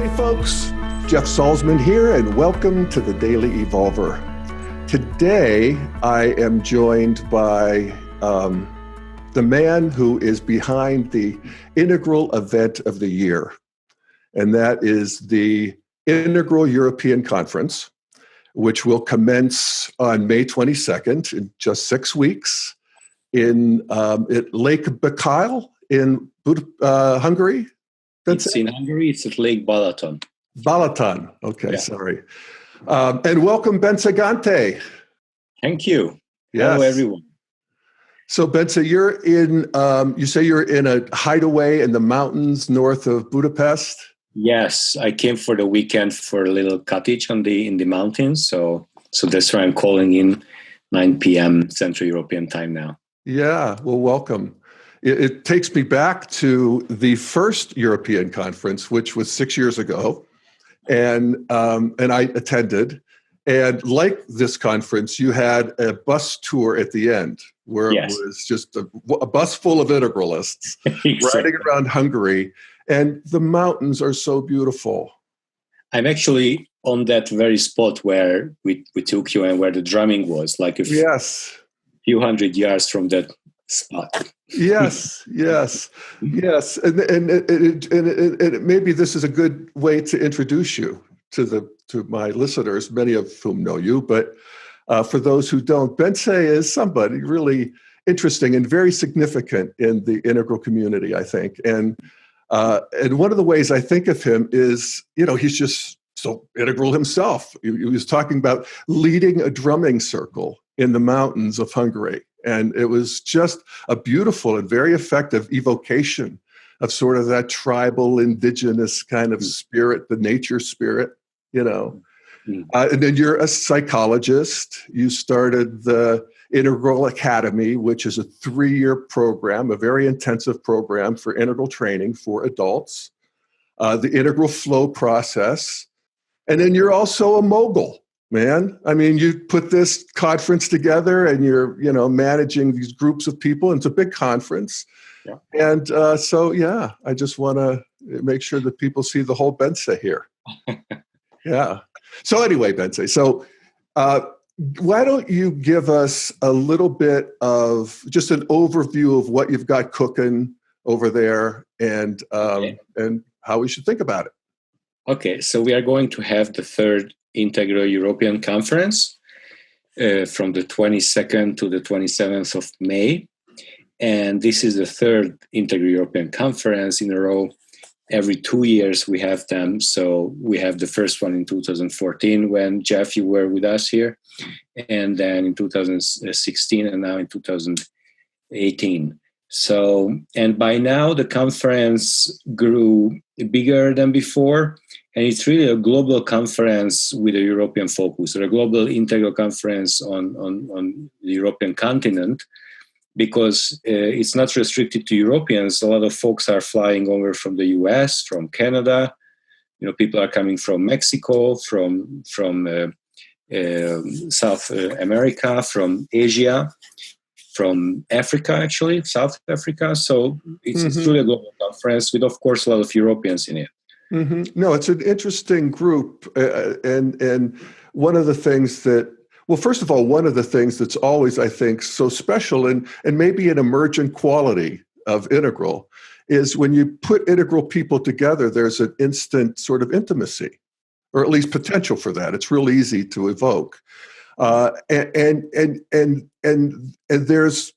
Howdy, folks. Jeff Salzman here, and welcome to the Daily Evolver. Today, I am joined by the man who is behind the integral event of the year, and that is the Integral European Conference, which will commence on May 22nd in just 6 weeks at Lake Balaton in Hungary. It's in Hungary. It's at Lake Balaton. Balaton. Okay, yeah. Sorry. And welcome, Bence Ganti. Thank you. Yes. Hello, everyone. So, Bence, you're in. You say you're in a hideaway in the mountains north of Budapest. Yes, I came for the weekend for a little cottage in the mountains. So that's why I'm calling in 9 p.m. Central European time now. Yeah. Well, welcome. It takes me back to the first European conference, which was 6 years ago, and I attended. And like this conference, you had a bus tour at the end, where It was just a bus full of integralists riding around Hungary, and the mountains are so beautiful. I'm actually on that very spot where we took you and where the drumming was, like a few hundred yards from that spot. Yes. And maybe this is a good way to introduce you to my listeners, many of whom know you, but for those who don't, Bence is somebody really interesting and very significant in the integral community, I think. And one of the ways I think of him is, he's just so integral himself. He was talking about leading a drumming circle in the mountains of Hungary. And it was just a beautiful and very effective evocation of sort of that tribal, indigenous kind of spirit, the nature spirit, And then you're a psychologist. You started the Integral Academy, which is a 3-year program, a very intensive program for integral training for adults, the integral flow process. And then you're also a mogul. Man, I mean, you put this conference together and you're, managing these groups of people. And it's a big conference. Yeah. And I just want to make sure that people see the whole Bence here. Yeah. So anyway, Bence, why don't you give us a little bit of just an overview of what you've got cooking over there and how we should think about it. Okay. So we are going to have the third Integral European Conference from the 22nd to the 27th of May. And this is the third Integral European Conference in a row. Every 2 years we have them. So we have the first one in 2014 when, Jeff, you were with us here. And then in 2016 and now in 2018. So, and by now the conference grew bigger than before. And it's really a global conference with a European focus, or a global integral conference on the European continent, because it's not restricted to Europeans. A lot of folks are flying over from the US, from Canada. People are coming from Mexico, from South America, from Asia, from Africa, actually, South Africa. So it's truly a global conference with, of course, a lot of Europeans in it. Mm-hmm. No, it's an interesting group. And one of the things first of all, one of the things that's always, I think, so special and maybe an emergent quality of integral is when you put integral people together, there's an instant sort of intimacy, or at least potential for that. It's real easy to evoke. And there's,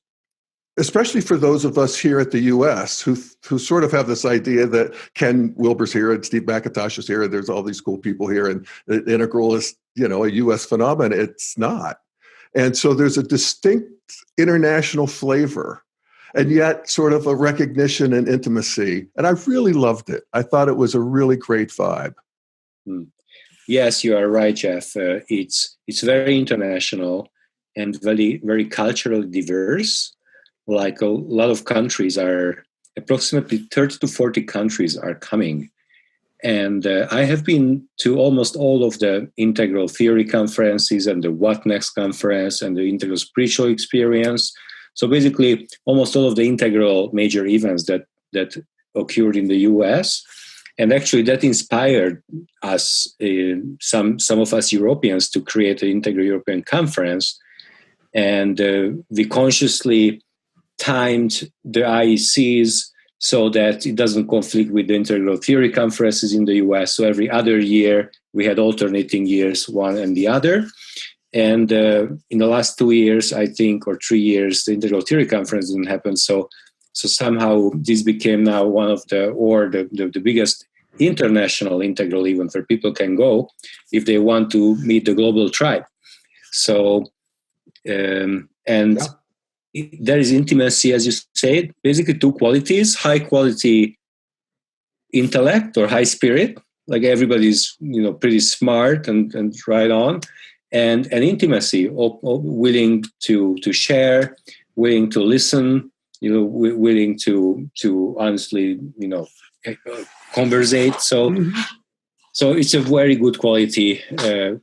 especially for those of us here at the U.S. who sort of have this idea that Ken Wilber's here and Steve McIntosh is here and there's all these cool people here and integral is, a U.S. phenomenon. It's not. And so there's a distinct international flavor and yet sort of a recognition and intimacy. And I really loved it. I thought it was a really great vibe. Yes, you are right, Jeff. It's very international and very, very culturally diverse. Like a lot of countries approximately 30 to 40 countries are coming. And I have been to almost all of the integral theory conferences and the What Next conference and the integral spiritual experience. So basically almost all of the integral major events that occurred in the US. And actually that inspired us, some of us Europeans, to create an Integral European Conference. And we consciously timed the IECs so that it doesn't conflict with the integral theory conferences in the US. So every other year, we had alternating years, one and the other. And in the last 2 years, I think, or 3 years, the integral theory conference didn't happen. So somehow this became now one of the biggest international integral event where people can go if they want to meet the global tribe. So, there is intimacy, as you said, basically two qualities: high quality intellect or high spirit, like everybody's, pretty smart and right on, and intimacy, willing to share, willing to listen, willing to honestly, conversate. So it's a very good quality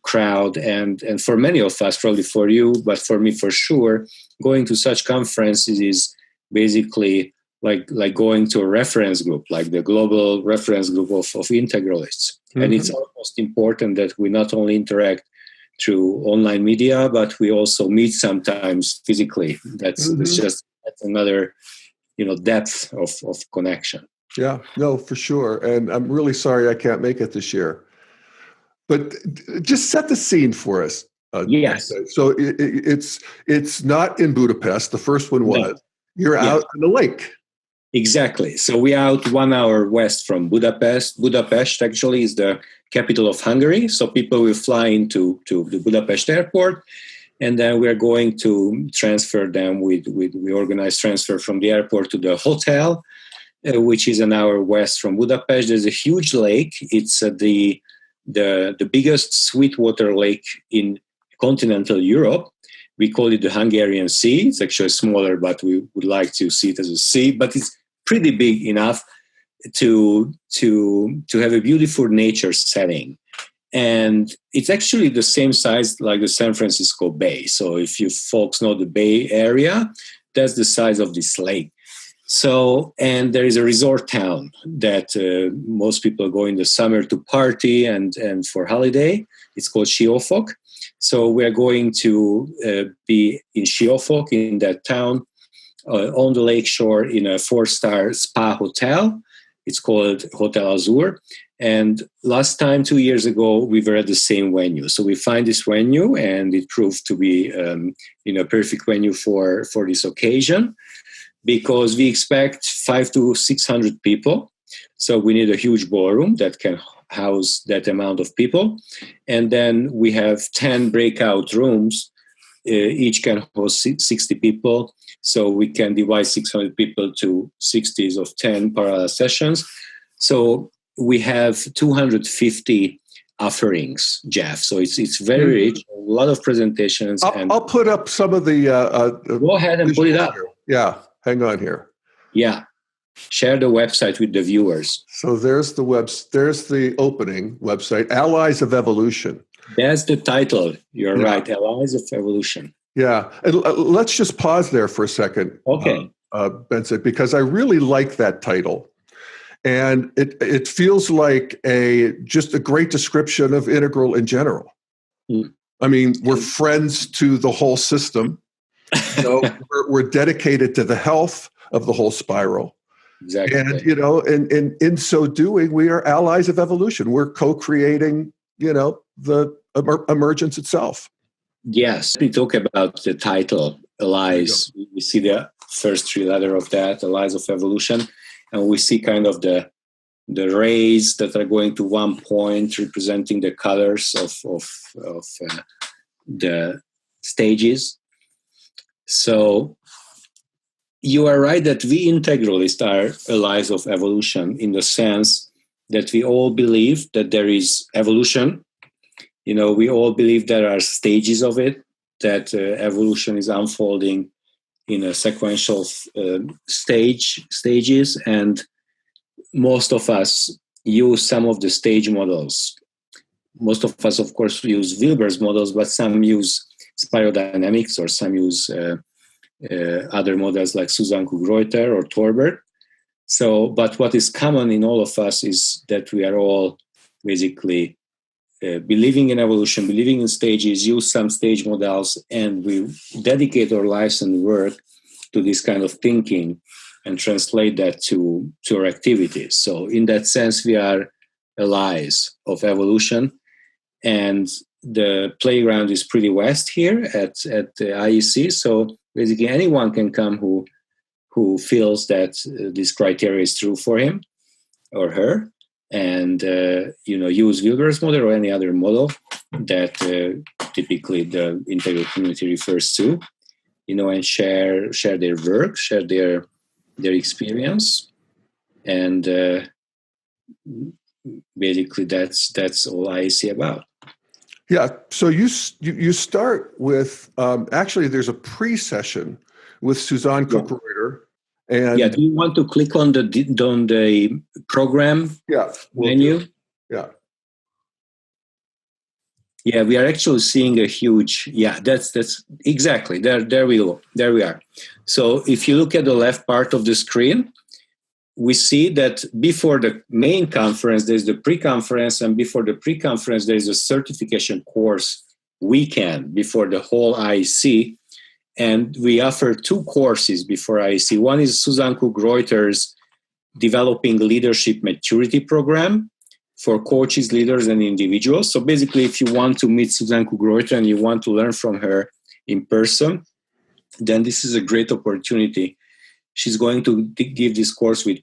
crowd, and for many of us, probably for you, but for me for sure, going to such conferences is basically like going to a reference group, like the global reference group of integralists. Mm-hmm. And it's almost important that we not only interact through online media, but we also meet sometimes physically. That's another, depth of connection. Yeah, no, for sure. And I'm really sorry I can't make it this year. But just set the scene for us. Yes. So it's not in Budapest. The first one was. No. You're out on the lake. Exactly. So we're out 1 hour west from Budapest. Budapest actually is the capital of Hungary. So people will fly into the Budapest airport, and then we're going to transfer them we organize transfer from the airport to the hotel, which is an hour west from Budapest. There's a huge lake. It's the biggest sweetwater lake in continental Europe. We call it the Hungarian Sea. It's actually smaller, but we would like to see it as a sea. But it's pretty big enough to have a beautiful nature setting. And it's actually the same size like the San Francisco Bay. So if you folks know the Bay Area, that's the size of this lake. So, and there is a resort town that most people go in the summer to party and for holiday. It's called Siófok. So we're going to be in Siófok, in that town, on the lakeshore in a 4-star spa hotel. It's called Hotel Azur. And last time, 2 years ago, we were at the same venue. So we find this venue, and it proved to be a perfect venue for this occasion, because we expect 500 to 600 people. So we need a huge ballroom that can house that amount of people. And then we have 10 breakout rooms. Each can host 60 people. So we can divide 600 people to 60s of 10 parallel sessions. So we have 250 offerings, Jeff. So it's very rich, a lot of presentations. I'll put up some of the... go ahead and put it up. Here. Yeah, hang on here. Yeah. Share the website with the viewers. So there's the opening website, Allies of Evolution. That's the title. You're right, Allies of Evolution. Yeah, and let's just pause there for a second. Okay. Bence, because I really like that title. And it feels like just a great description of integral in general. Mm. I mean, we're friends to the whole system. We're dedicated to the health of the whole spiral. Exactly. And in so doing, we are allies of evolution. We're co-creating, the emergence itself. Yes. We talk about the title, Allies. We see the first 3 letters of that, Allies of Evolution, and we see kind of the rays that are going to one point, representing the colors of the stages. So you are right that we integralists are allies of evolution, in the sense that we all believe that there is evolution. We all believe there are stages of it, that evolution is unfolding in a sequential stages, and most of us use some of the stage models. Most of us, of course, use Wilber's models, but some use spiral dynamics, or some use other models like Susan Cook-Reuter or Torbert. So, but what is common in all of us is that we are all basically believing in evolution, believing in stages, use some stage models, and we dedicate our lives and work to this kind of thinking and translate that to our activities. So in that sense, we are allies of evolution, and the playground is pretty vast here at the IEC. So basically anyone can come who feels that this criteria is true for him or her, and use Wilber's model or any other model that typically the integral community refers to, and share their work, share their experience, and basically that's all IEC about. Yeah. So you start with actually there's a pre-session with Suzanne Kuckreuter. And do you want to click on the program menu? Yeah, we are actually seeing a huge, that's exactly, there we go, there we are. So if you look at the left part of the screen, we see that before the main conference, there's the pre-conference, and before the pre-conference, there's a certification course weekend before the whole IEC. And we offer 2 courses before IEC. One is Suzanne Kuckreuter's Developing Leadership Maturity Program for coaches, leaders, and individuals. So basically, if you want to meet Suzanne Kuckreuter and you want to learn from her in person, then this is a great opportunity. She's going to give this course with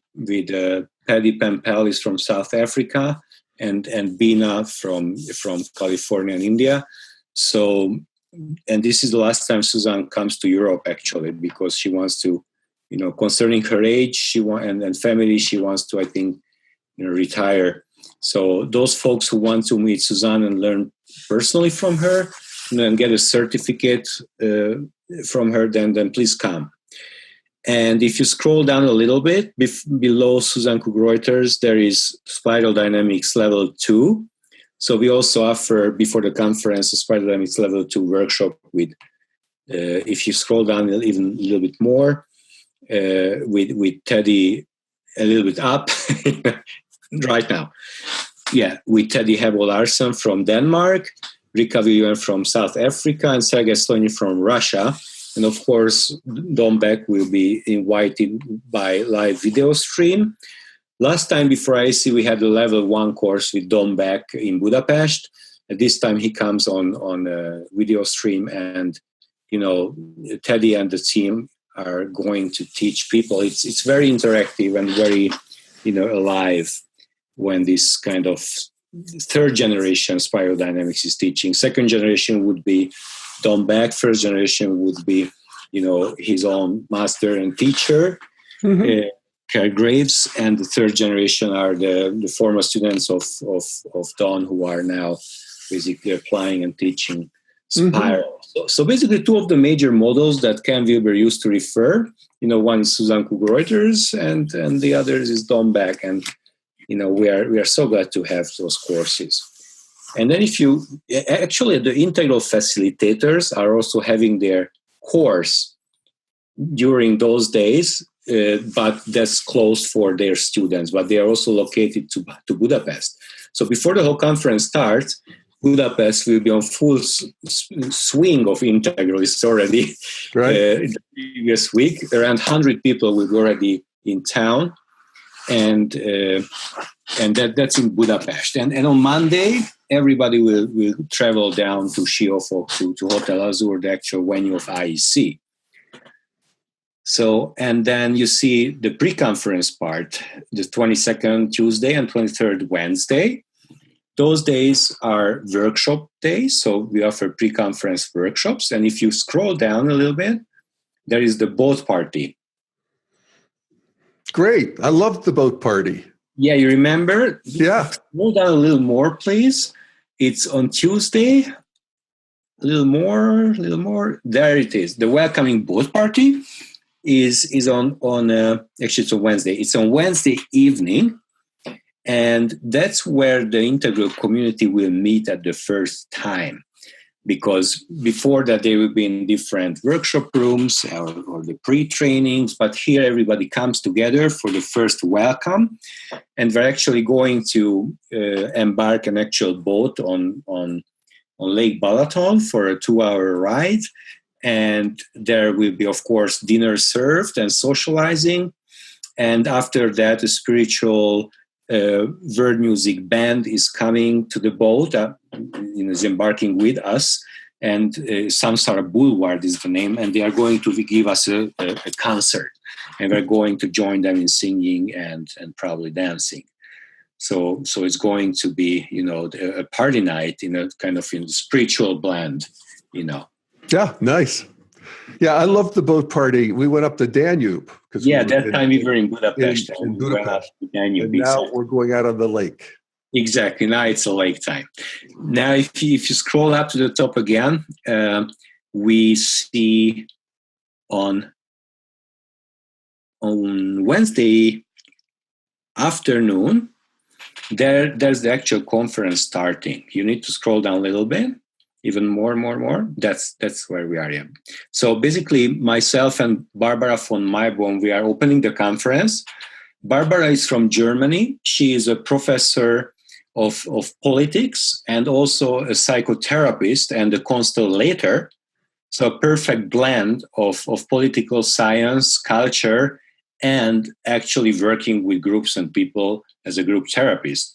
Paddy Pampelis from South Africa and Bina from California and India. So, and this is the last time Suzanne comes to Europe, actually, because she wants to, concerning her age, and family, she wants to, I think, retire. So those folks who want to meet Suzanne and learn personally from her, and get a certificate from her, then please come. And if you scroll down a little bit, below Suzanne Kuckreuter's, there is Spiral Dynamics Level 2. So we also offer, before the conference, a Spiral Dynamics Level 2 workshop with, if you scroll down even a little bit more, with Teddy a little bit up right now. Yeah, with Teddy Hebo Larsen from Denmark, Rika Viljoen from South Africa, and Sergei Slonyi from Russia. And of course, Don Beck will be invited by live video stream. Last time before IEC, we had the level 1 course with Don Beck in Budapest. And this time he comes on a video stream, and, Teddy and the team are going to teach people. It's very interactive and very, alive when this kind of 3rd generation spiral dynamics is teaching. 2nd generation would be Don Beck. 1st generation would be, his own master and teacher, Kerr Graves, and the 3rd generation are the former students of Don, who are now basically applying and teaching Spiral. So basically 2 of the major models that Ken Wilber used to refer, one is Suzanne Kuckreuter's and the other is Don Beck. And, we are so glad to have those courses. And then actually the integral facilitators are also having their course during those days, but that's closed for their students, but they are also located to Budapest. So before the whole conference starts, Budapest will be on full swing of integralists already. Right. The previous week, around 100 people will be already in town, and that's in Budapest. And on Monday, everybody will travel down to Siófok to Hotel Azur, the actual venue of IEC. So, and then you see the pre-conference part, the 22nd Tuesday and 23rd Wednesday. Those days are workshop days, so we offer pre-conference workshops. And if you scroll down a little bit, there is the boat party. Great. I love the boat party. Yeah, you remember? Yeah. Scroll down a little more, please. It's on Tuesday. A little more. There it is. The welcoming boat party is on actually it's on Wednesday. It's on Wednesday evening. And that's where the integral community will meet at the first time. because before that they will be in different workshop rooms or the pre-trainings, but here everybody comes together for the first welcome, and we're actually going to embark an actual boat on Lake Balaton for a 2-hour ride, and there will be, of course, dinner served and socializing, and after that a spiritual world music band is coming to the boat, is embarking with us, and Samsara Boulevard is the name, and they are going to give us a concert, and we're going to join them in singing and probably dancing. So it's going to be, a party night in a kind of spiritual blend, Yeah, nice. Yeah, I loved the boat party. We went up the Danube. That time we were in Budapest. In Budapest. The Danube, and now we're going out on the lake. Exactly. Now it's a lake time. Now, if you scroll up to the top again, we see on Wednesday afternoon, there's the actual conference starting. You need to scroll down a little bit. Even more. That's where we are. Yeah. So basically, myself and Barbara von Maibaum, we are opening the conference. Barbara is from Germany. She is a professor of politics and also a psychotherapist and a constellator. So a perfect blend of political science, culture, and actually working with groups and people as a group therapist.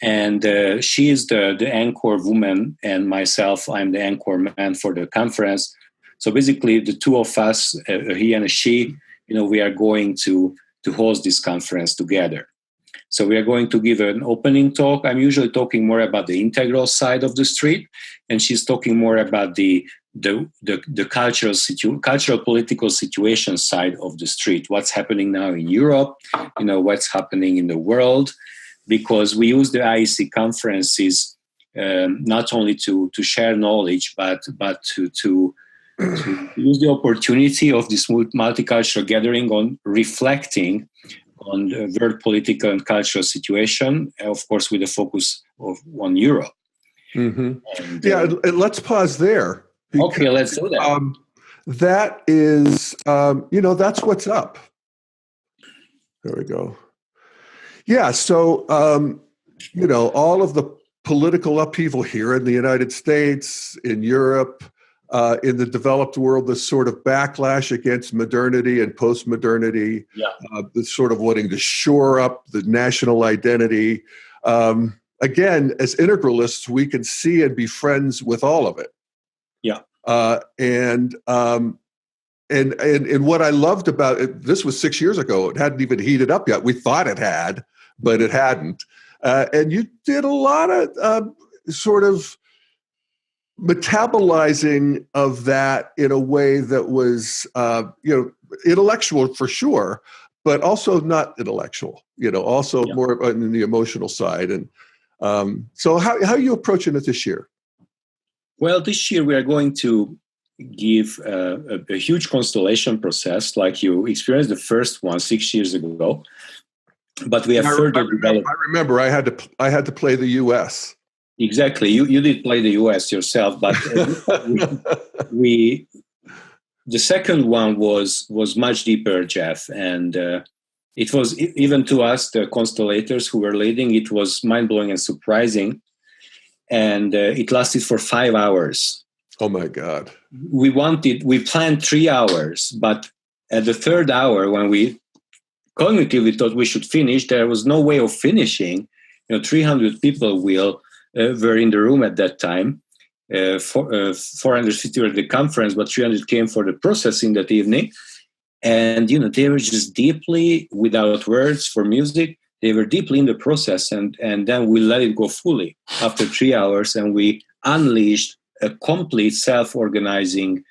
And she is the anchor woman, and myself, I'm the anchor man for the conference. So basically, the two of us, he and she, we are going to host this conference together. So we are going to give an opening talk. I'm usually talking more about the integral side of the street, and she's talking more about the cultural political situation side of the street. What's happening now in Europe? What's happening in the world? Because we use the IEC conferences not only to share knowledge, but to use the opportunity of this multicultural gathering on reflecting on the world political and cultural situation, of course, with a focus on Europe. Mm-hmm. And, let's pause there. Okay, let's do that. That is, that's what's up. There we go. Yeah, so, all of the political upheaval here in the United States, in Europe, in the developed world, this sort of backlash against modernity and post-modernity, the sort of wanting to shore up the national identity. Again, as integralists, we can see and be friends with all of it. Yeah. And what I loved about it, this was 6 years ago. It hadn't even heated up yet. We thought it had, but it hadn't. And you did a lot of sort of metabolizing of that in a way that was, intellectual for sure, but also not intellectual. Also more on the emotional side. And so, how are you approaching it this year? Well, this year we are going to give a huge constellation process, like you experienced the first one 6 years ago. But we have further developed. I remember I had to play the U.S. Exactly, you did play the U.S. yourself, but the second one was much deeper, Jeff, and it was even to us, the constellators who were leading, it was mind blowing and surprising, and it lasted for 5 hours. Oh my God! We planned 3 hours, but at the third hour, when we cognitively thought we should finish, there was no way of finishing. 300 people were in the room at that time. 450 were at the conference, but 300 came for the processing that evening. And, they were just deeply, without words for music, they were deeply in the process. And then we let it go fully after 3 hours, and we unleashed a complete self-organizing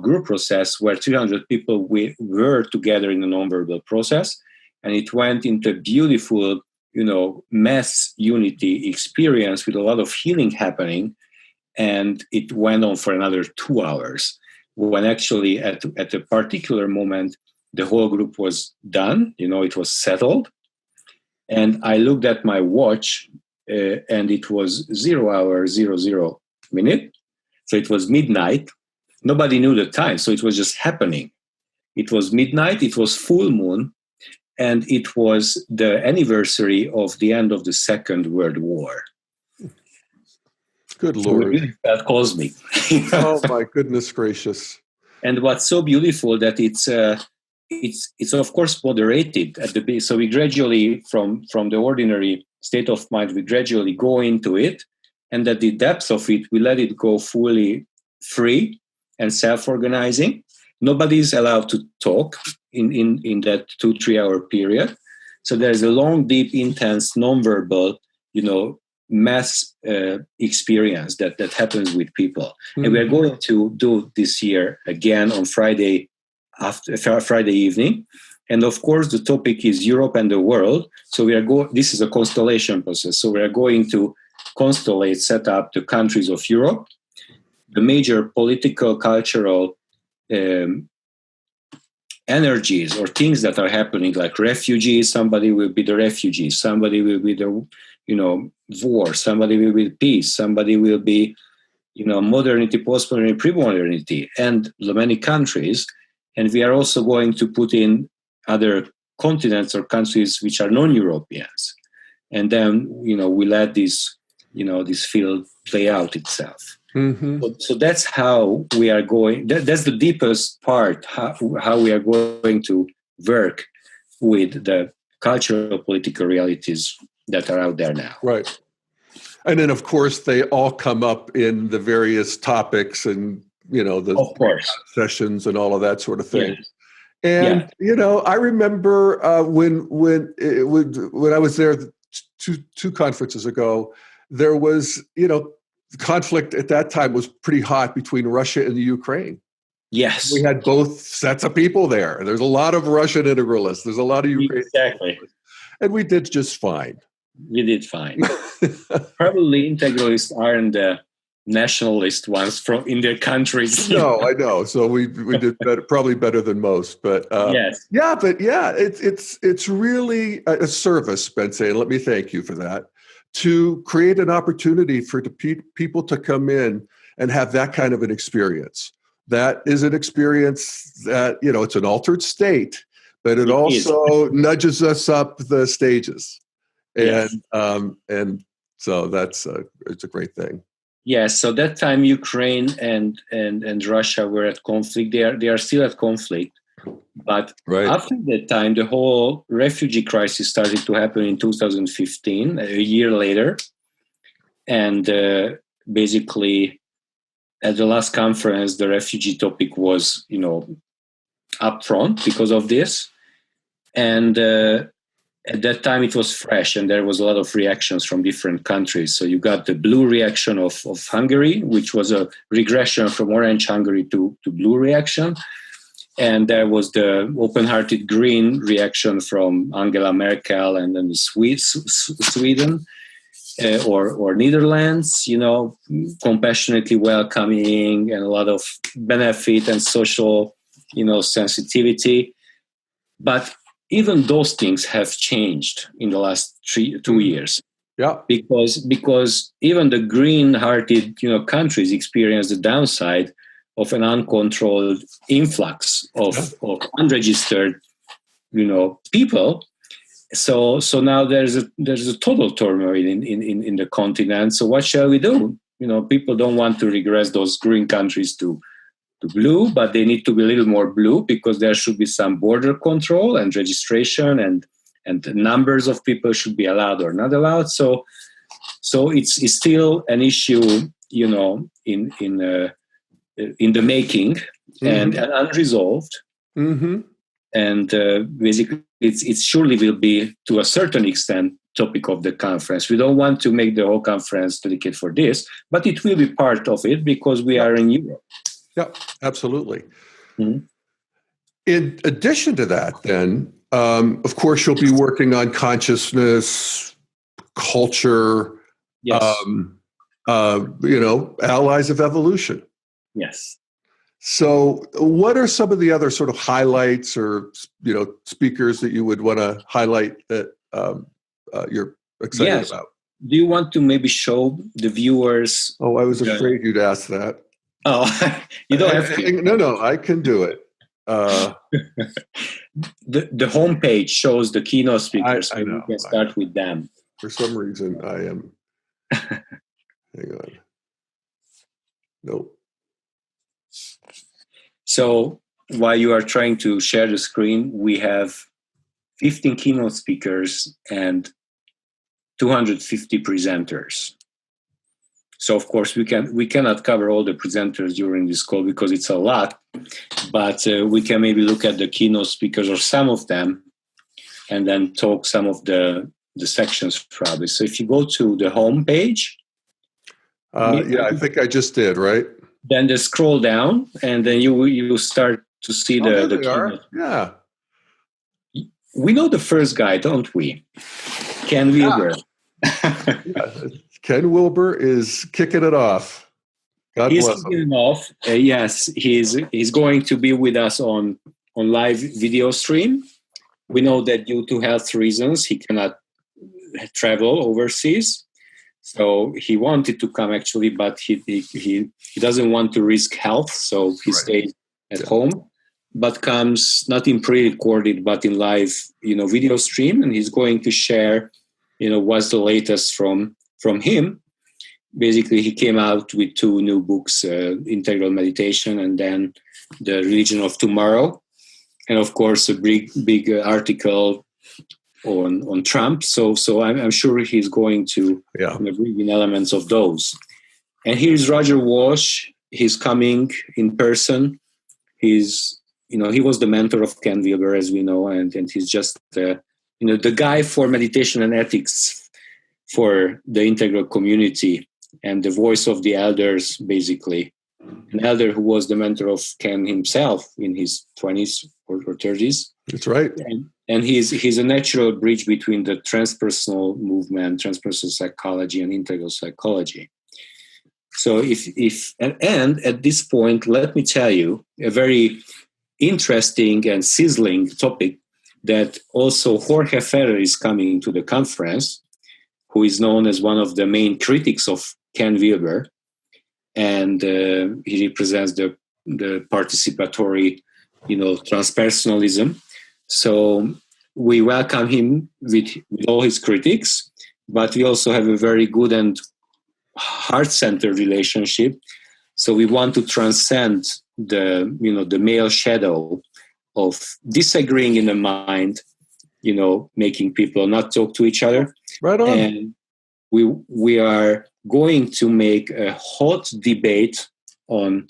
group process where 300 people were together in a nonverbal process, and it went into a beautiful, mass unity experience with a lot of healing happening, and it went on for another 2 hours. When actually at a particular moment the whole group was done, it was settled, and I looked at my watch, and it was 0 hour 00 minute. So it was midnight. Nobody knew the time, so it was just happening. It was midnight, it was full moon, and it was the anniversary of the end of the Second World War. Good So we Lord. really felt cosmic. Oh my goodness gracious. And what's so beautiful that it's of course moderated at the beginning. So we gradually, from the ordinary state of mind, we gradually go into it, and at the depth of it, we let it go fully free and self-organizing. Nobody is allowed to talk in that 2-3 hour period. So there's a long, deep, intense, nonverbal, mass experience that happens with people. Mm-hmm. And we are going to do this year again on Friday evening. And of course, the topic is Europe and the world. So this is a constellation process. So we are going to set up the countries of Europe, the major political, cultural energies or things that are happening, like refugees. Somebody will be the refugees. Somebody will be the war. Somebody will be peace. Somebody will be modernity, postmodernity, pre-modernity, and the many countries. And we are also going to put in other continents or countries which are non-Europeans, and then we let this field play out itself. Mm-hmm. So that's how we are going. That's the deepest part, how we are going to work with the cultural, political realities that are out there now. Right. And then, of course, they all come up in the various topics and, of course, sessions and all of that sort of thing. Yes. And, I remember when I was there two conferences ago, there was, conflict at that time was pretty hot between Russia and the Ukraine. Yes. We had both sets of people there. There's a lot of Russian integralists. There's a lot of Ukrainian. Exactly. And we did just fine. We did fine. Probably integralists aren't the nationalist ones in their countries. No, I know. So we did better, probably better than most. But yes. Yeah, but yeah, it's really a service, Bence, and let me thank you for that, to create an opportunity for people to come in and have that kind of an experience. That is an experience that, it's an altered state, but it also nudges us up the stages. And yes. And so it's a great thing. Yes. So that time Ukraine and Russia were at conflict. They are still at conflict. But after that time, the whole refugee crisis started to happen in 2015, a year later. And basically, at the last conference, the refugee topic was, up front because of this. And at that time, it was fresh, and there was a lot of reactions from different countries. So you got the blue reaction of Hungary, which was a regression from orange Hungary to blue reaction. And there was the open-hearted green reaction from Angela Merkel and then Sweden or Netherlands, compassionately welcoming and a lot of benefit and social, sensitivity. But even those things have changed in the last 2 years. Yeah. Because even the green-hearted, countries experience the downside of an uncontrolled influx of unregistered, people. So now there's a total turmoil in the continent. So what shall we do? People don't want to regress those green countries to blue, but they need to be a little more blue because there should be some border control and registration and the numbers of people should be allowed or not allowed. So it's still an issue, in the making, mm-hmm. and unresolved. Mm-hmm. And basically, it surely will be, to a certain extent, topic of the conference. We don't want to make the whole conference dedicated for this, but it will be part of it because we are in Europe. Yeah, absolutely. Mm-hmm. In addition to that, then, of course, you'll be working on consciousness, culture, yes. Allies of evolution. Yes. So what are some of the other sort of highlights or, speakers that you would want to highlight that you're excited about? Do you want to maybe show the viewers? Oh, I was afraid you'd ask that. Oh, you don't have to. No, I can do it. The homepage shows the keynote speakers. I Maybe know. we can start with them. For some reason, I am. Hang on. Nope. So while you are trying to share the screen, we have 15 keynote speakers and 250 presenters. So of course we cannot cover all the presenters during this call because it's a lot, but we can maybe look at the keynote speakers or some of them, and then talk some of the sections probably. So if you go to the home page, yeah, I think I just did, right? Then just scroll down, and then you start to see the keynote. Yeah. We know the first guy, don't we? Ken Wilber. Yeah. Ken Wilber is kicking it off. God He's bless him. kicking it off. Yes, he's going to be with us on live video stream. We know that due to health reasons, he cannot travel overseas. So he wanted to come actually, but he doesn't want to risk health, so he stays at home. But comes not in pre-recorded, but in live, video stream, and he's going to share, what's the latest from him. Basically, he came out with 2 new books, Integral Meditation, and then The Religion of Tomorrow, and of course a big article on Trump. So I'm sure he's going to bring in elements of those. And here's Roger Walsh. He's coming in person. He was the mentor of Ken Wilber, as we know, and he's just the guy for meditation and ethics for the integral community and the voice of the elders, basically. An elder who was the mentor of Ken himself in his 20s or 30s. That's right. And he's a natural bridge between the transpersonal movement, transpersonal psychology, and integral psychology. So and at this point, let me tell you a very interesting and sizzling topic that also Jorge Ferrer is coming to the conference, who is known as one of the main critics of Ken Wilber, and he represents the participatory, transpersonalism. So we welcome him with all his critics, but we also have a very good and heart-centered relationship. So we want to transcend the male shadow of disagreeing in the mind, making people not talk to each other. Right on. And we are going to make a hot debate on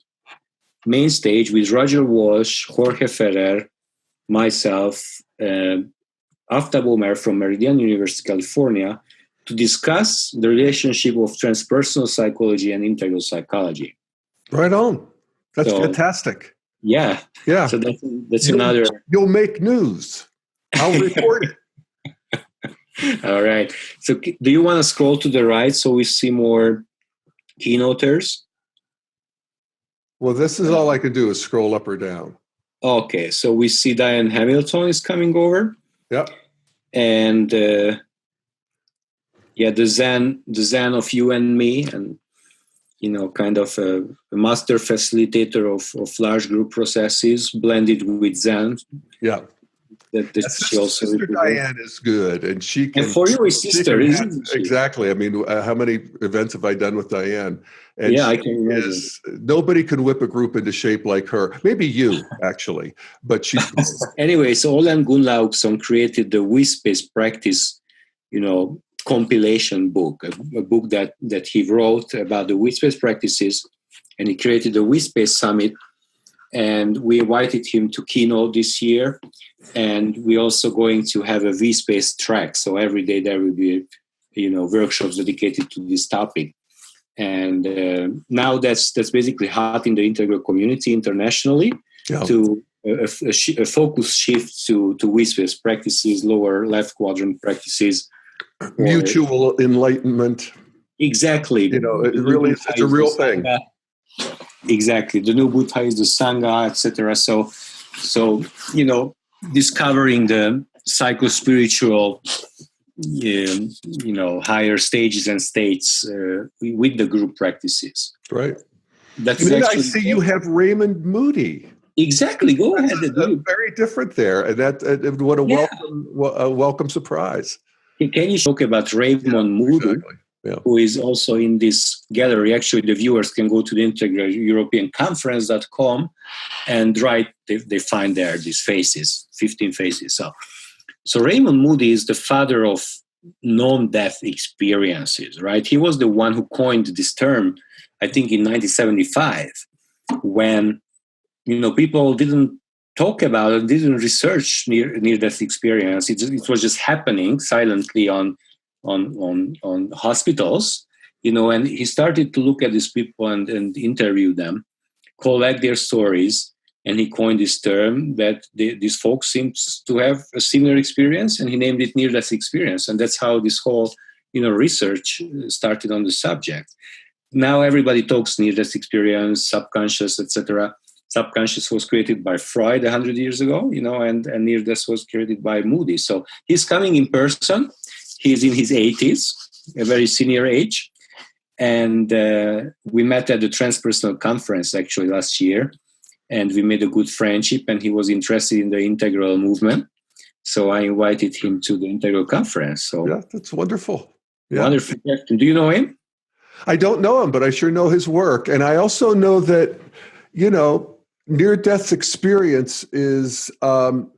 main stage with Roger Walsh, Jorge Ferrer, myself, Aftab Omer from Meridian University, California, to discuss the relationship of transpersonal psychology and integral psychology. Right on. That's fantastic. Yeah. Yeah. So that's another. You'll make news. I'll report it. All right. So do you want to scroll to the right so we see more keynoters? Well, this is all I can do is scroll up or down. Okay. So we see Diane Hamilton is coming over. Yep. And the Zen of you and me, and kind of a master facilitator of large group processes blended with Zen. Yeah. Sister Diane is good, and she can. And for you, a sister, isn't she? Exactly. I mean, how many events have I done with Diane? And I can imagine. Nobody can whip a group into shape like her. Maybe you, actually, but she. Anyway, so Olen Gunlaugson created the We-Space Practice, compilation book, a book that he wrote about the We-Space practices, and he created the We-Space Summit. And we invited him to keynote this year. And we're also going to have a V-Space track. So every day there will be, workshops dedicated to this topic. And now that's basically hot in the integral community internationally to a focus shift to V-Space practices, lower left quadrant practices. Mutual enlightenment. Exactly. It really is. It's a real thing. Exactly. The new Buddha is the Sangha, etc. So discovering the psycho-spiritual, higher stages and states with the group practices. Right. That's And then I actually see you have Raymond Moody. exactly. Go ahead. Very different there, and what a Yeah. welcome surprise. Can you talk about Raymond Moody, Exactly. Yeah. who is also in this gallery? Actually, the viewers can go to the Integral European Conference.com and they find there these faces, 15 faces. So Raymond Moody is the father of non-death experiences, right? He was the one who coined this term, I think, in 1975, when people didn't talk about it, didn't research near-death experience. It was just happening silently on hospitals, and he started to look at these people and interview them, collect their stories, and he coined this term that these folks seem to have a similar experience, and he named it near-death experience. And that's how this whole, research started on the subject. Now everybody talks near-death experience, subconscious, etc. Subconscious was created by Freud 100 years ago, and near-death was created by Moody. So he's coming in person. He's in his 80s, a very senior age. And we met at the Transpersonal Conference actually last year. And we made a good friendship, and he was interested in the integral movement. So I invited him to the Integral Conference. So yeah, that's wonderful. Yeah. Wonderful. Do you know him? I don't know him, but I sure know his work. And I also know that, near-death experience is, some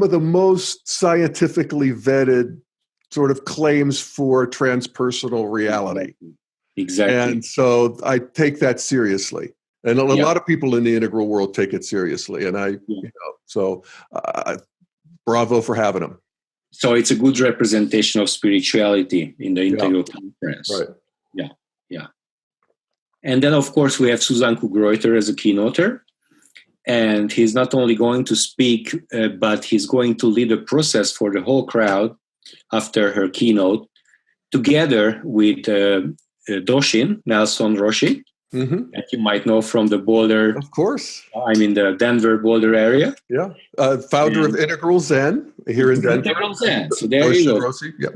of the most scientifically vetted sort of claims for transpersonal reality. Exactly. And so I take that seriously. And a lot of people in the integral world take it seriously. And bravo for having them. So it's a good representation of spirituality in the Integral Conference. Right. Yeah. And then, of course, we have Susan Kugreuter as a keynoter. And he's not only going to speak, but he's going to lead a process for the whole crowd after her keynote, together with Doshin, Nelson Roshi, that you might know from the Boulder. Of course. I'm in the Denver, Boulder area. Yeah. Founder of Integral Zen here in Denver. Integral Zen. So there you go. Rossi. Yeah.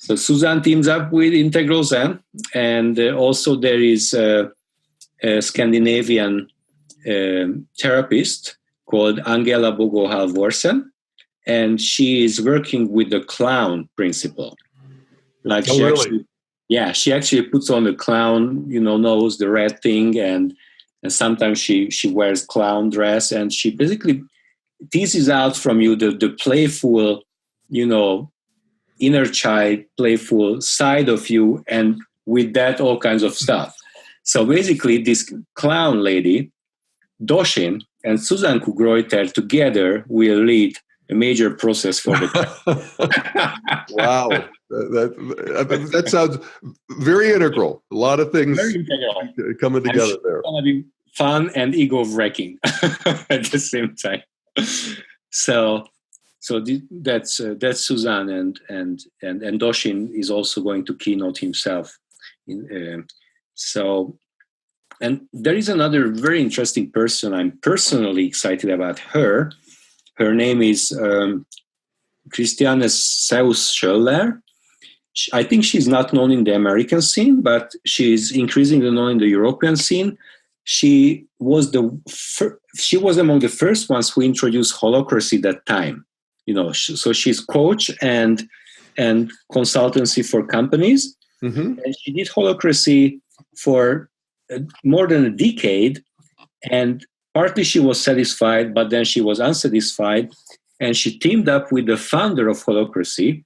So Susan teams up with Integral Zen. And also there is a Scandinavian therapist called Angela Bogo Halvorsen. And she is working with the clown principle. Like she actually puts on the clown, nose, the red thing, and sometimes she wears clown dress, and she basically teases out from you the playful, inner child, playful side of you, and with that, all kinds of stuff. So basically, this clown lady, Doshin, and Susan Kugreuter together will lead a major process for the Wow. That sounds very integral. A lot of things coming together there. It's going to be fun and ego-wrecking at the same time. So that's Susan, and Doshin is also going to keynote himself. And there is another very interesting person. I'm personally excited about her. Her name is Christiane Seus-Schöller. I think she's not known in the American scene, but she's increasingly known in the European scene. She was among the first ones who introduced holacracy that time. So she's coach and consultancy for companies, and she did holacracy for more than a decade. And partly she was satisfied, but then she was unsatisfied, and she teamed up with the founder of holacracy.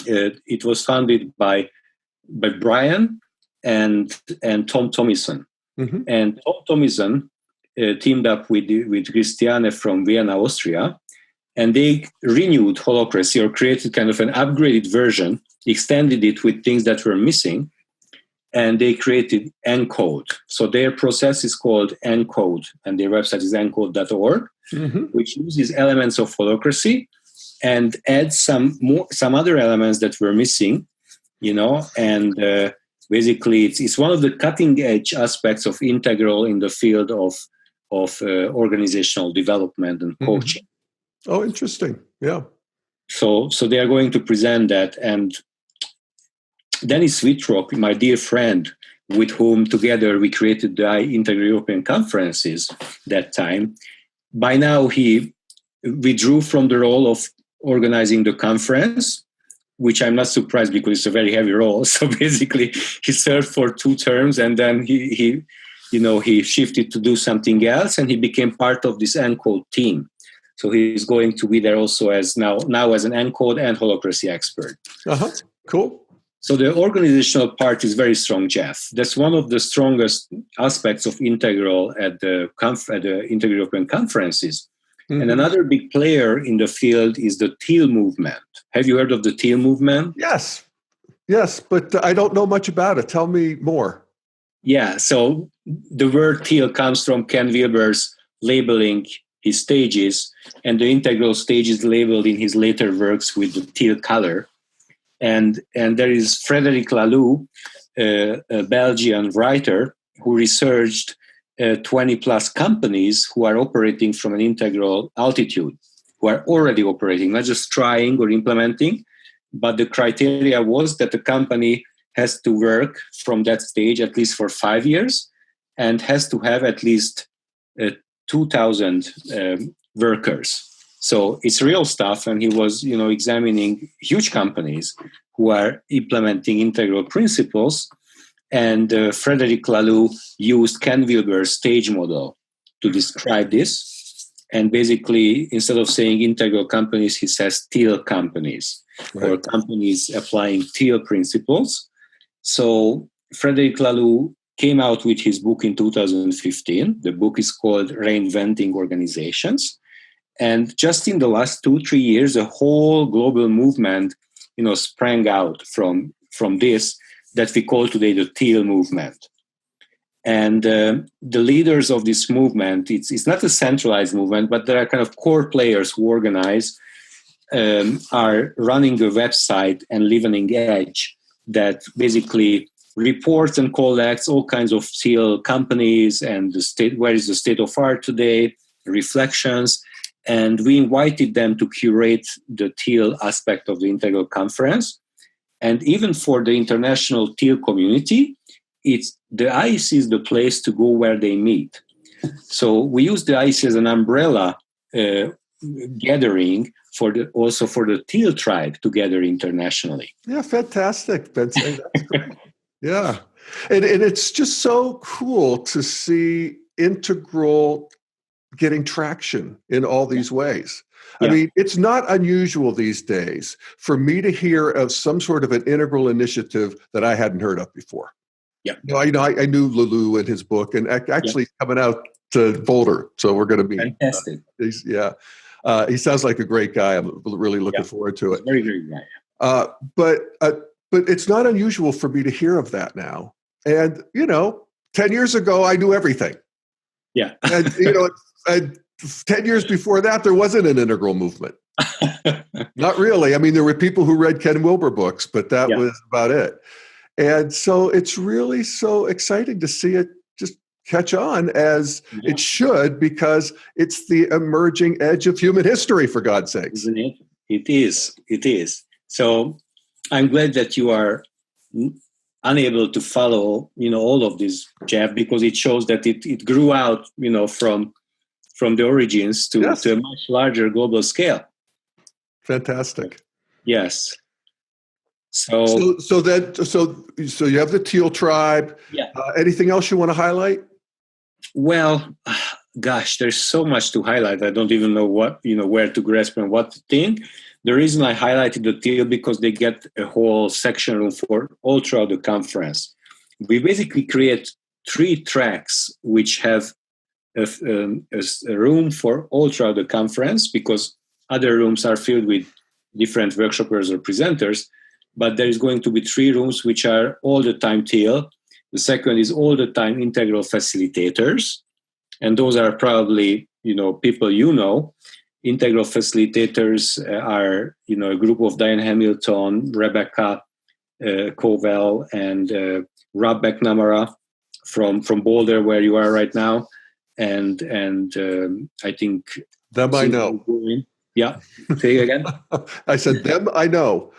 It was founded by Brian and Tom Tomison. And Tom Tomison teamed up with Christiane from Vienna, Austria, and they renewed holacracy, or created kind of an upgraded version, extended it with things that were missing, and they created ENCODE. So their process is called ENCODE, and their website is encode.org, which uses elements of holacracy and adds some other elements that were missing, and basically it's one of the cutting edge aspects of integral in the field of organizational development and coaching. Oh, interesting. Yeah. So they are going to present that, and Dennis Whitrock, my dear friend, with whom together we created the Inter-European conferences that time. By now, he withdrew from the role of organizing the conference, which I'm not surprised because it's a very heavy role. So basically, he served for 2 terms, and then he shifted to do something else, and he became part of this ENCODE team. So he's going to be there also as now as an ENCODE and holacracy expert. Cool. So the organizational part is very strong, Jeff. That's one of the strongest aspects of Integral at the Inter-European conferences. Mm-hmm. And another big player in the field is the teal movement. Have you heard of the teal movement? Yes, but I don't know much about it. Tell me more. Yeah, so the word teal comes from Ken Wilber's labeling his stages, and the integral stage is labeled in his later works with the teal color. And there is Frederic Laloux, a Belgian writer, who researched 20 plus companies who are operating from an integral altitude, who are already operating, not just trying or implementing, but the criteria was that the company has to work from that stage at least for 5 years and has to have at least 2,000 workers. So it's real stuff, and he was, examining huge companies who are implementing integral principles. And Frederic Laloux used Ken Wilber's stage model to describe this. And basically, instead of saying integral companies, he says teal companies, right, or companies applying teal principles. So Frederic Laloux came out with his book in 2015. The book is called Reinventing Organizations. And just in the last 2-3 years, a whole global movement, sprang out from this that we call today the teal movement. And the leaders of this movement, it's not a centralized movement, but there are kind of core players who organize, are running a website and Leveling Edge that basically reports and collects all kinds of teal companies and the state, where is the state of art today, reflections. And we invited them to curate the teal aspect of the Integral Conference. And even for the international teal community, the ICE is the place to go where they meet. So we use the ICE as an umbrella gathering also for the teal tribe to gather internationally. Yeah, fantastic, Bence. That's great. Yeah. And it's just so cool to see Integral getting traction in all these ways. Yeah. I mean, it's not unusual these days for me to hear of some sort of an integral initiative that I hadn't heard of before. Yeah. I knew Laloux and his book, and actually coming out to Boulder, so we're going to be fantastic. He sounds like a great guy. I'm really looking forward to it. Very great guy. But it's not unusual for me to hear of that now. And 10 years ago, I knew everything. Yeah. And 10 years before that, there wasn't an integral movement. Not really. I mean, there were people who read Ken Wilber books, but that was about it. And so it's really so exciting to see it just catch on as it should, because it's the emerging edge of human history, for God's sakes. Isn't it? It is. So I'm glad that you are unable to follow, all of this, Jeff, because it shows that it grew out, from the origins to a much larger global scale. Fantastic. Yes. So you have the teal tribe. Yeah. Anything else you want to highlight? Well, gosh, there's so much to highlight. I don't even know what, where to grasp and what to think. The reason I highlighted the teal because they get a whole section room for all throughout the conference. We basically create 3 tracks which have a room for all throughout the conference, because other rooms are filled with different workshoppers or presenters. But there is going to be 3 rooms which are all the time teal. The second is all the time integral facilitators. And those are probably, people Integral facilitators are, a group of Diane Hamilton, Rebecca Covell, and Rob McNamara from Boulder, where you are right now. And I think... Them I know. Yeah. Say again? I said, them I know.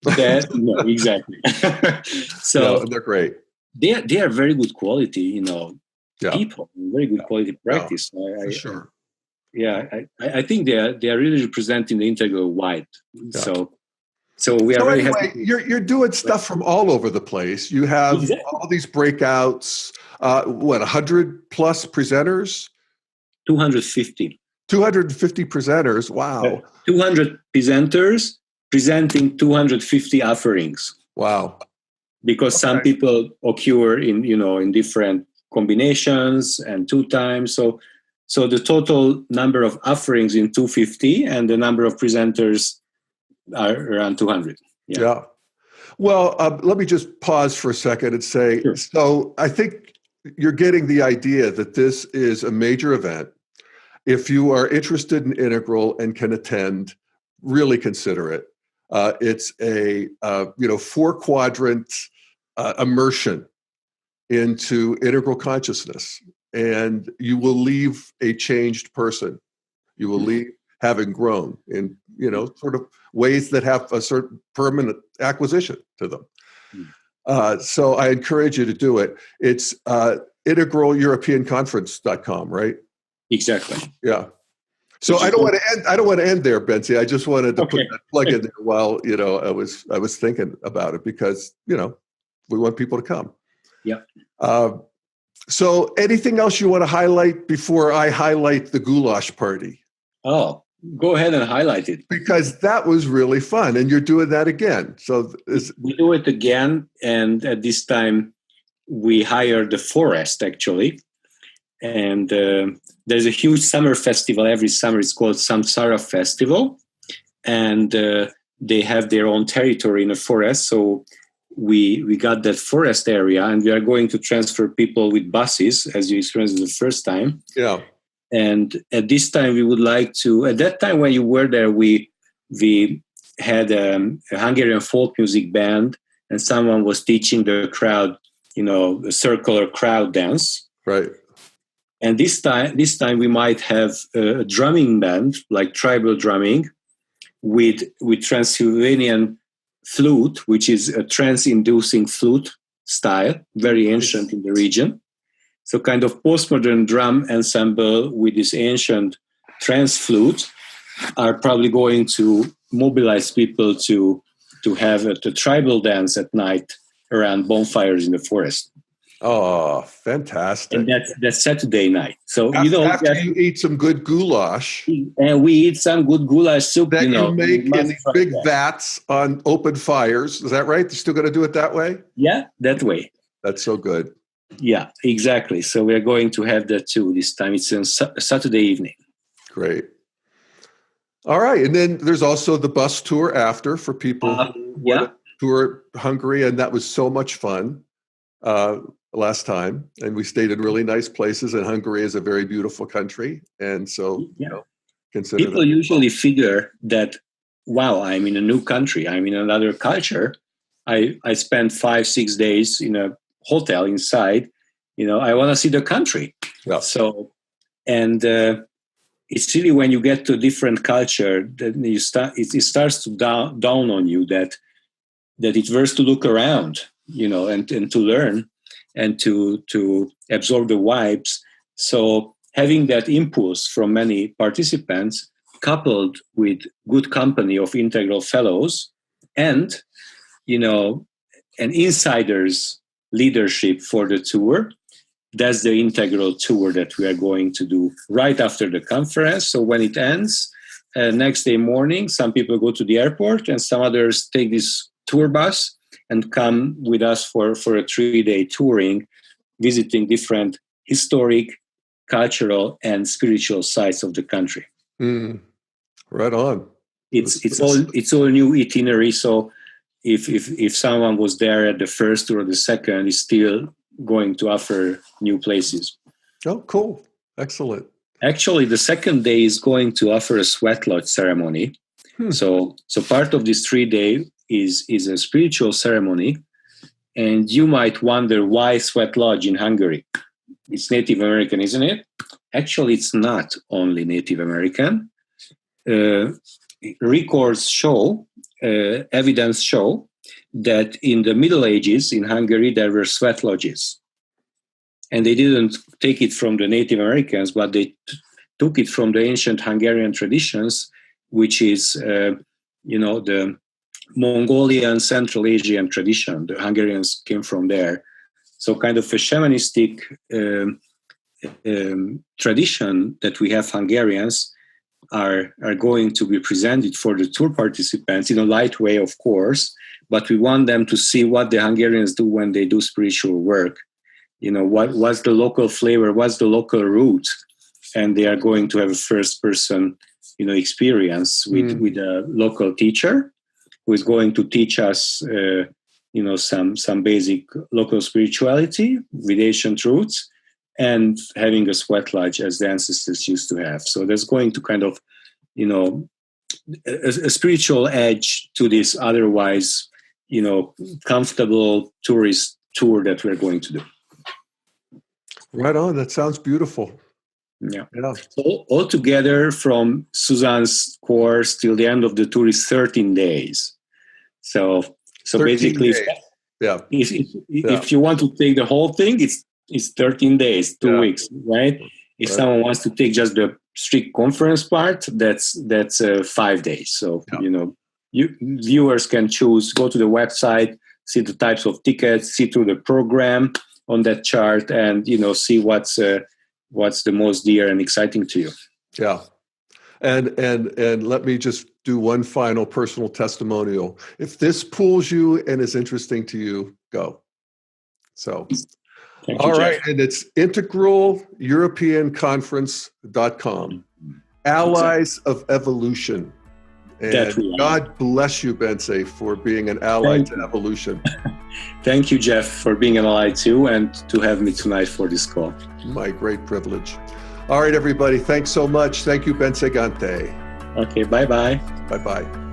No, exactly. So they're great. they are very good quality, Yeah, people, very good quality yeah, practice. for sure. I think they are really representing the integral wide. Yeah. So we are So very happy. anyway, you're doing stuff from all over the place. You have Exactly. all these breakouts. 100 plus presenters? 250. 250 presenters. Wow. 200 presenters presenting 250 offerings. Wow. Because some people occur in different combinations and two times. So the total number of offerings in 250 and the number of presenters are around 200. Yeah. Well, let me just pause for a second and say, Sure. So I think you're getting the idea that this is a major event. If you are interested in Integral and can attend, really consider it. It's a 4-quadrant immersion into integral consciousness, and you will leave a changed person. You will leave having grown in sort of ways that have a certain permanent acquisition to them. So I encourage you to do it. It's integraleuropeanconference.com, right? Exactly. Yeah. So I don't want to end there, Bence. I just wanted to put that plug in there while I was thinking about it, because we want people to come. Yeah. So anything else you want to highlight before I highlight the goulash party? Oh, go ahead and highlight it. Because that was really fun, and you're doing that again. So we do it again, and at this time we hire the forest actually, and there's a huge summer festival every summer. It's called Samsara Festival, and they have their own territory in a forest. So we got that forest area, and we are going to transfer people with buses, as you experienced the first time. Yeah. And at this time, we would like to. At that time, when you were there, we had a Hungarian folk music band, and someone was teaching the crowd, a circular crowd dance. Right. And this time we might have a drumming band, like tribal drumming, with Transylvanian flute, which is a trance-inducing flute style, very ancient in the region. So kind of postmodern drum ensemble with this ancient trance flute are probably going to mobilize people to have a tribal dance at night around bonfires in the forest. Oh, fantastic. And that's Saturday night. So, after you eat some good goulash. And we eat some good goulash soup, that you make in these big vats on open fires. Is that right? You're still going to do it that way? Yeah, that way. That's so good. Yeah, exactly. So we're going to have that too this time. It's on Saturday evening. Great. All right. And then there's also the bus tour after for people who want to tour Hungary. And that was so much fun last time. And we stayed in really nice places. And Hungary is a very beautiful country. And so, consider people usually figure that, wow, I'm in a new country. I'm in another culture. I spent 5-6 days in a hotel inside. I want to see the country. Yeah. So, and it's really when you get to a different culture that it starts to dawn on you that it's worth to look around, and to learn and to absorb the vibes. So having that impulse from many participants, coupled with good company of integral fellows, and an insider's leadership for the tour, that's the integral tour that we are going to do right after the conference. So when it ends, next day morning, some people go to the airport and some others take this tour bus and come with us for a 3-day touring, visiting different historic, cultural, and spiritual sites of the country. Right on. It's all new itinerary. So if someone was there at the first or the second, it's still going to offer new places. Oh, cool. Excellent. Actually, the second day is going to offer a sweat lodge ceremony. So part of this 3-day is a spiritual ceremony. And you might wonder why sweat lodge in Hungary. It's Native American, isn't it? Actually, it's not only Native American. Records show, evidence show that in the Middle Ages in Hungary, there were sweat lodges. And they didn't take it from the Native Americans, but they took it from the ancient Hungarian traditions, which is, the Mongolian Central Asian tradition. The Hungarians came from there. So kind of a shamanistic tradition that we have Hungarians are going to be presented for the tour participants in a light way, of course, but we want them to see what the Hungarians do when they do spiritual work. What's the local flavor, what's the local root, and they are going to have a first-person, experience with a local teacher who is going to teach us, some basic local spirituality with ancient roots, and having a sweat lodge as the ancestors used to have. So there's going to kind of, a spiritual edge to this otherwise, comfortable tourist tour that we're going to do. Right on. That sounds beautiful. Yeah. So altogether, from Suzanne's course till the end of the tour is 13 days. So basically, days. If you want to take the whole thing, it's 13 days, 2 weeks, right? If someone wants to take just the strict conference part, that's 5 days. So viewers can choose, go to the website, see the types of tickets, see through the program on that chart, and see what's the most dear and exciting to you. Yeah. And let me just do one final personal testimonial. If this pulls you and is interesting to you, go. So, thank you, all right. Jeff. And it's integraleuropeanconference.com. Allies of Evolution. And God bless you, Bence, for being an ally to evolution. Thank you, Jeff, for being an ally too, and to have me tonight for this call. My great privilege. All right, everybody. Thanks so much. Thank you, Bence Ganti. Okay, bye-bye. Bye-bye.